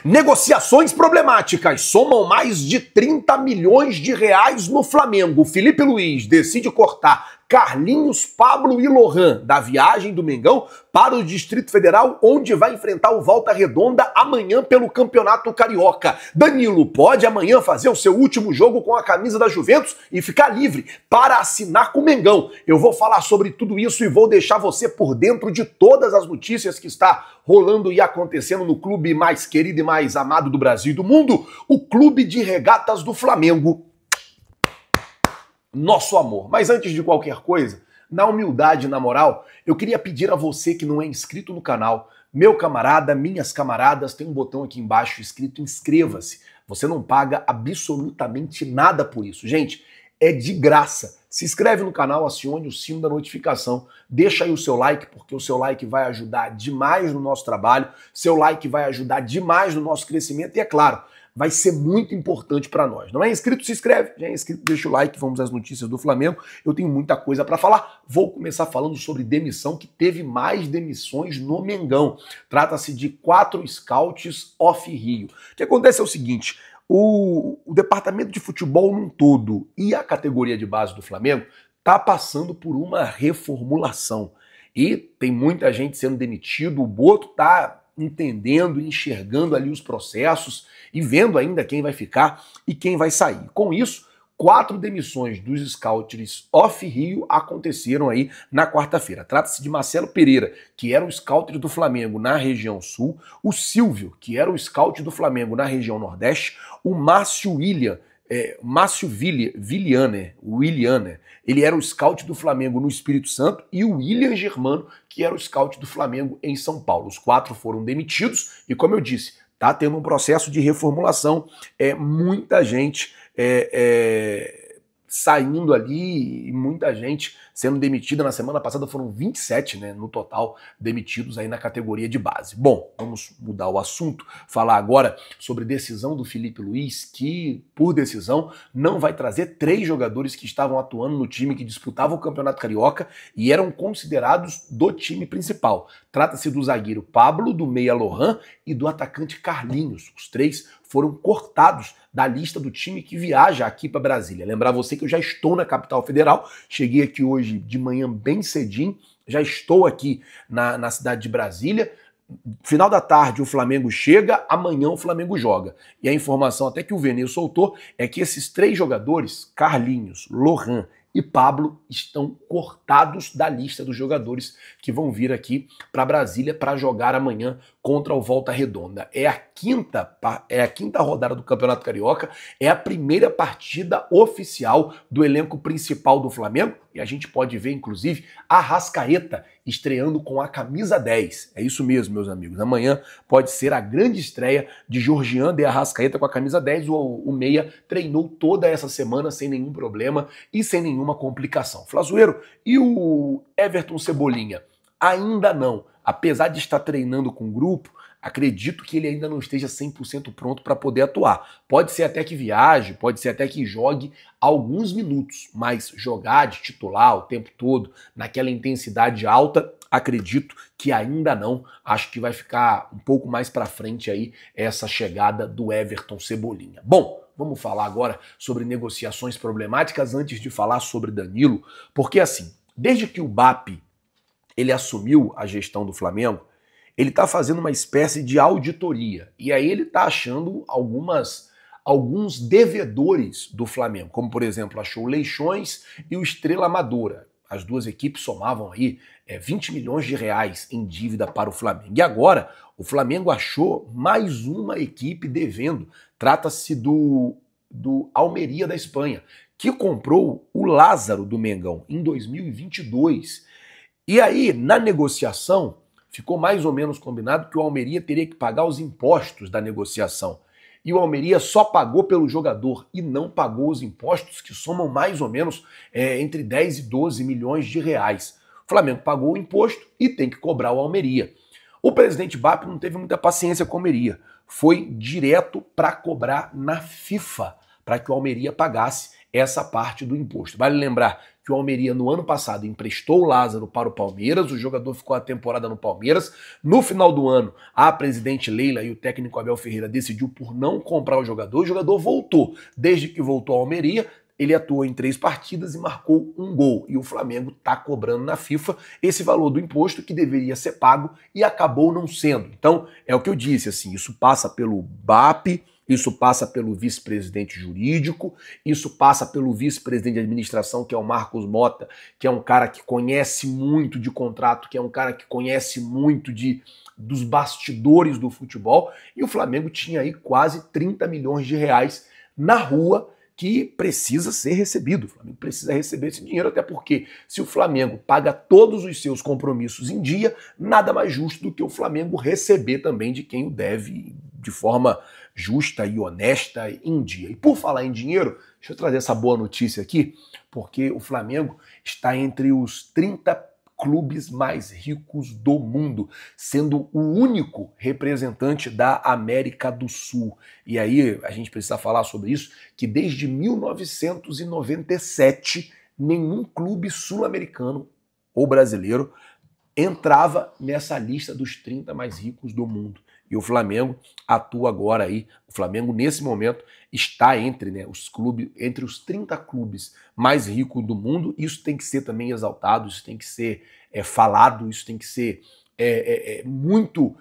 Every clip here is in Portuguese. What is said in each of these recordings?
Negociações problemáticas somam mais de 30 milhões de reais no Flamengo. Felipe Luiz decide cortar Carlinhos, Pablo e Lohan da viagem do Mengão para o Distrito Federal, onde vai enfrentar o Volta Redonda amanhã pelo Campeonato Carioca. Danilo pode amanhã fazer o seu último jogo com a camisa da Juventus e ficar livre para assinar com o Mengão. Eu vou falar sobre tudo isso e vou deixar você por dentro de todas as notícias que está rolando e acontecendo no clube mais querido e mais amado do Brasil e do mundo, o Clube de Regatas do Flamengo. Nosso amor. Mas antes de qualquer coisa, na humildade e na moral, eu queria pedir a você que não é inscrito no canal, meu camarada, minhas camaradas, tem um botão aqui embaixo escrito inscreva-se. Você não paga absolutamente nada por isso. Gente, é de graça. Se inscreve no canal, acione o sino da notificação, deixa aí o seu like, porque o seu like vai ajudar demais no nosso trabalho, seu like vai ajudar demais no nosso crescimento e, é claro, vai ser muito importante para nós. Não é inscrito? Se inscreve. Já é inscrito? Deixa o like. Vamos às notícias do Flamengo. Eu tenho muita coisa para falar. Vou começar falando sobre demissão, que teve mais demissões no Mengão. Trata-se de 4 scouts off-Rio. O que acontece é o seguinte, o departamento de futebol num todo e a categoria de base do Flamengo tá passando por uma reformulação. E tem muita gente sendo demitido, o Boto tá entendendo, enxergando ali os processos e vendo ainda quem vai ficar e quem vai sair. Com isso, 4 demissões dos scouts off-Rio aconteceram aí na quarta-feira. Trata-se de Marcelo Pereira, que era o scout do Flamengo na região sul, o Silvio, que era o scout do Flamengo na região nordeste, o Márcio Willianer, ele era o scout do Flamengo no Espírito Santo, e o William Germano, que era o scout do Flamengo em São Paulo. Os 4 foram demitidos e, como eu disse, tá tendo um processo de reformulação, muita gente saindo ali e muita gente sendo demitida. Na semana passada foram 27, né, no total, demitidos aí na categoria de base. Bom, vamos mudar o assunto, falar agora sobre decisão do Felipe Luiz, que, por decisão, não vai trazer 3 jogadores que estavam atuando no time que disputava o Campeonato Carioca e eram considerados do time principal. Trata-se do zagueiro Pablo, do meia Lohan e do atacante Carlinhos. Os 3 foram cortados da lista do time que viaja aqui para Brasília. Lembrar você que eu já estou na capital federal, cheguei aqui hoje de manhã bem cedinho, já estou aqui na cidade de Brasília. Final da tarde o Flamengo chega, amanhã o Flamengo joga. E a informação até que o Vene soltou é que esses 3 jogadores, Carlinhos, Lohan e Pablo, estão cortados da lista dos jogadores que vão vir aqui para Brasília para jogar amanhã contra o Volta Redonda. É a quinta rodada do Campeonato Carioca, é a primeira partida oficial do elenco principal do Flamengo, e a gente pode ver, inclusive, a Arrascaeta estreando com a camisa 10. É isso mesmo, meus amigos. Amanhã pode ser a grande estreia de Georgian de Arrascaeta com a camisa 10. O Meia treinou toda essa semana sem nenhum problema e sem nenhuma complicação. Flazoeiro, e o Everton Cebolinha? Ainda não. Apesar de estar treinando com o grupo, acredito que ele ainda não esteja 100% pronto para poder atuar. Pode ser até que viaje, pode ser até que jogue alguns minutos, mas jogar de titular o tempo todo, naquela intensidade alta, acredito que ainda não. Acho que vai ficar um pouco mais para frente aí essa chegada do Everton Cebolinha. Bom, vamos falar agora sobre negociações problemáticas antes de falar sobre Danilo, porque assim, desde que o BAP ele assumiu a gestão do Flamengo, ele está fazendo uma espécie de auditoria. E aí ele está achando alguns devedores do Flamengo, como por exemplo, achou o Leixões e o Estrela Amadora. As 2 equipes somavam aí 20 milhões de reais em dívida para o Flamengo. E agora o Flamengo achou mais uma equipe devendo. Trata-se do Almeria da Espanha, que comprou o Lázaro do Mengão em 2022. E aí, na negociação, ficou mais ou menos combinado que o Almeria teria que pagar os impostos da negociação. E o Almeria só pagou pelo jogador e não pagou os impostos, que somam mais ou menos entre 10 e 12 milhões de reais. O Flamengo pagou o imposto e tem que cobrar o Almeria. O presidente BAP não teve muita paciência com o Almeria. Foi direto para cobrar na FIFA, para que o Almeria pagasse essa parte do imposto. Vale lembrar que que o Almeria no ano passado emprestou o Lázaro para o Palmeiras, o jogador ficou a temporada no Palmeiras. No final do ano, a presidente Leila e o técnico Abel Ferreira decidiu por não comprar o jogador voltou. Desde que voltou ao Almeria, ele atuou em 3 partidas e marcou 1 gol. E o Flamengo está cobrando na FIFA esse valor do imposto que deveria ser pago e acabou não sendo. Então, é o que eu disse, assim, isso passa pelo BAP, isso passa pelo vice-presidente jurídico, isso passa pelo vice-presidente de administração, que é o Marcos Mota, que é um cara que conhece muito de contrato, que é um cara que conhece muito dos bastidores do futebol, e o Flamengo tinha aí quase 30 milhões de reais na rua que precisa ser recebido. O Flamengo precisa receber esse dinheiro, até porque se o Flamengo paga todos os seus compromissos em dia, nada mais justo do que o Flamengo receber também de quem o deve de forma justa e honesta em dia. E por falar em dinheiro, deixa eu trazer essa boa notícia aqui, porque o Flamengo está entre os 30 clubes mais ricos do mundo, sendo o único representante da América do Sul. E aí a gente precisa falar sobre isso, que desde 1997 nenhum clube sul-americano ou brasileiro entrava nessa lista dos 30 mais ricos do mundo. E o Flamengo atua agora aí. O Flamengo, nesse momento, está entre, entre os 30 clubes mais ricos do mundo. Isso tem que ser também exaltado, isso tem que ser falado, isso tem que ser muito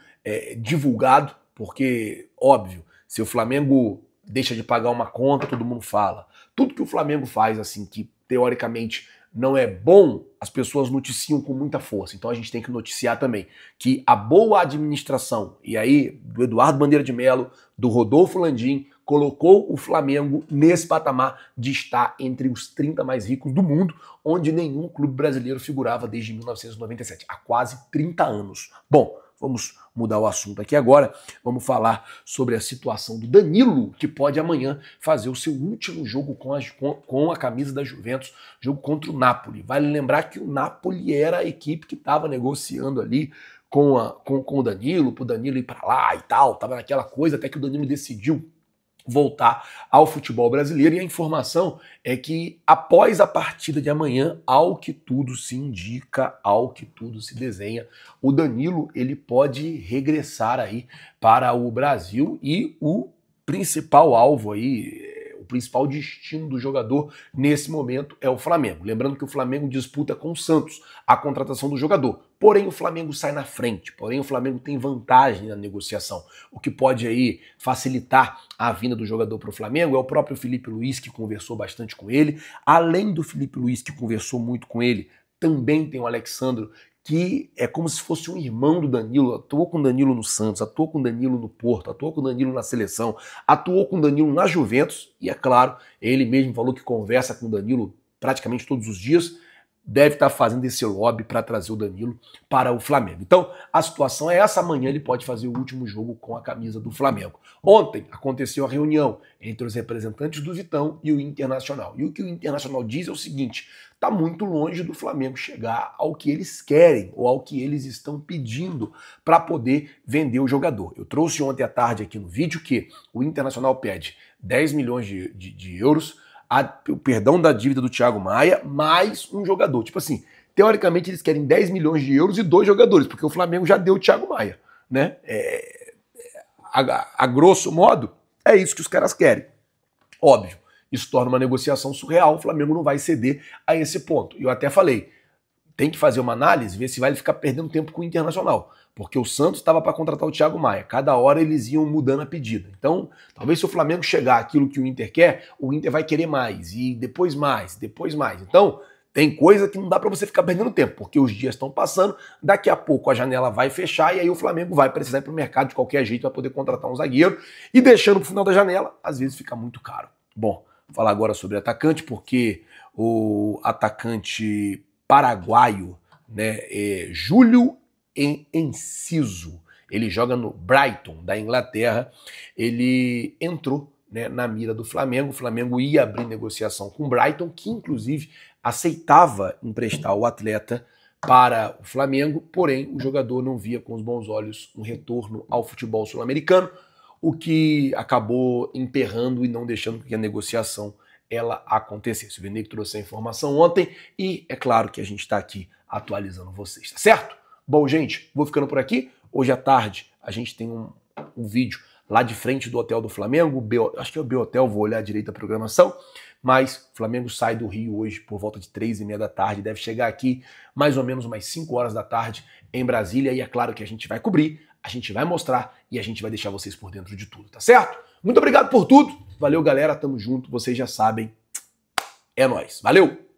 divulgado, porque, óbvio, se o Flamengo deixa de pagar uma conta, todo mundo fala. Tudo que o Flamengo faz, assim, que teoricamente não é bom, as pessoas noticiam com muita força. Então a gente tem que noticiar também que a boa administração, e aí do Eduardo Bandeira de Melo, do Rodolfo Landim, colocou o Flamengo nesse patamar de estar entre os 30 mais ricos do mundo, onde nenhum clube brasileiro figurava desde 1997, há quase 30 anos. Bom, vamos mudar o assunto aqui agora, vamos falar sobre a situação do Danilo, que pode amanhã fazer o seu último jogo com a camisa da Juventus, jogo contra o Napoli. Vale lembrar que o Napoli era a equipe que estava negociando ali com o Danilo, para o Danilo ir para lá e tal, estava naquela coisa até que o Danilo decidiu voltar ao futebol brasileiro, e a informação é que após a partida de amanhã, ao que tudo se indica, ao que tudo se desenha, o Danilo ele pode regressar aí para o Brasil, e o principal alvo aí, o principal destino do jogador nesse momento é o Flamengo. Lembrando que o Flamengo disputa com o Santos a contratação do jogador. Porém, o Flamengo sai na frente, porém o Flamengo tem vantagem na negociação. O que pode aí facilitar a vinda do jogador para o Flamengo é o próprio Felipe Luiz, que conversou bastante com ele. Além do Felipe Luiz, que conversou muito com ele, também tem o Alexandro, que é como se fosse um irmão do Danilo, atuou com o Danilo no Santos, atuou com o Danilo no Porto, atuou com o Danilo na seleção, atuou com o Danilo na Juventus, e é claro, ele mesmo falou que conversa com o Danilo praticamente todos os dias, deve estar fazendo esse lobby para trazer o Danilo para o Flamengo. Então, a situação é essa: amanhã ele pode fazer o último jogo com a camisa do Flamengo. Ontem aconteceu a reunião entre os representantes do Vitão e o Internacional. E o que o Internacional diz é o seguinte: está muito longe do Flamengo chegar ao que eles querem ou ao que eles estão pedindo para poder vender o jogador. Eu trouxe ontem à tarde aqui no vídeo que o Internacional pede 10 milhões de euros, o perdão da dívida do Thiago Maia, mais um jogador. Tipo assim, teoricamente eles querem 10 milhões de euros e 2 jogadores, porque o Flamengo já deu o Thiago Maia, né? A grosso modo, é isso que os caras querem. Óbvio, isso torna uma negociação surreal, o Flamengo não vai ceder a esse ponto. E eu até falei, tem que fazer uma análise, ver se vai ficar perdendo tempo com o Internacional, porque o Santos estava para contratar o Thiago Maia, cada hora eles iam mudando a pedida. Então, talvez se o Flamengo chegar àquilo que o Inter quer, o Inter vai querer mais, e depois mais, depois mais. Então, tem coisa que não dá para você ficar perdendo tempo, porque os dias estão passando, daqui a pouco a janela vai fechar e aí o Flamengo vai precisar ir para o mercado de qualquer jeito para poder contratar um zagueiro, e deixando para o final da janela, às vezes fica muito caro. Bom, vou falar agora sobre atacante, porque o atacante paraguaio, né, Júlio Enciso, ele joga no Brighton, da Inglaterra, ele entrou, né, na mira do Flamengo. O Flamengo ia abrir negociação com o Brighton, que inclusive aceitava emprestar o atleta para o Flamengo, porém o jogador não via com os bons olhos um retorno ao futebol sul-americano, o que acabou emperrando e não deixando que a negociação ela acontecesse. O Vini trouxe a informação ontem e é claro que a gente está aqui atualizando vocês, tá certo? Bom, gente, vou ficando por aqui. Hoje à tarde a gente tem um vídeo lá de frente do Hotel do Flamengo, acho que é o B-Hotel, vou olhar direito a programação, mas o Flamengo sai do Rio hoje por volta de 3h30 da tarde, deve chegar aqui mais ou menos umas 5 horas da tarde em Brasília, e é claro que a gente vai cobrir, a gente vai mostrar e a gente vai deixar vocês por dentro de tudo, tá certo? Muito obrigado por tudo, valeu galera, tamo junto, vocês já sabem, é nóis, valeu!